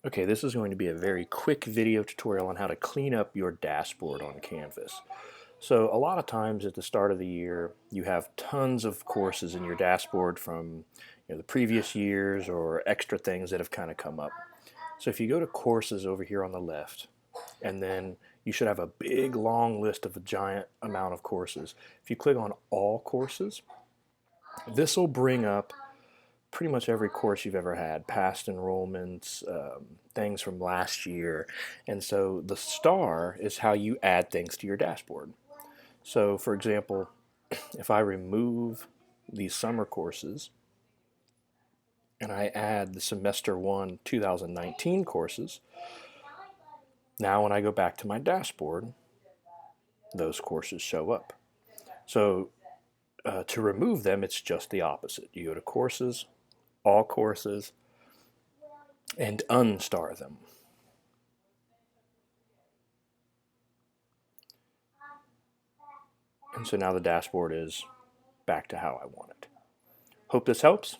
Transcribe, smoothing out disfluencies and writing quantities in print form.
Okay, this is going to be a very quick video tutorial on how to clean up your dashboard on Canvas. So a lot of times at the start of the year, you have tons of courses in your dashboard from the previous years or extra things that have kind of come up. So if you go to courses over here on the left, and then you should have a big long list of a giant amount of courses. If you click on all courses, this will bring up pretty much every course you've ever had, past enrollments, things from last year. And so the star is how you add things to your dashboard. So for example, if I remove these summer courses and I add the semester 1 2019 courses, now when I go back to my dashboard, those courses show up. So to remove them, it's just the opposite. You go to courses, all courses, and unstar them. And so now the dashboard is back to how I want it. Hope this helps.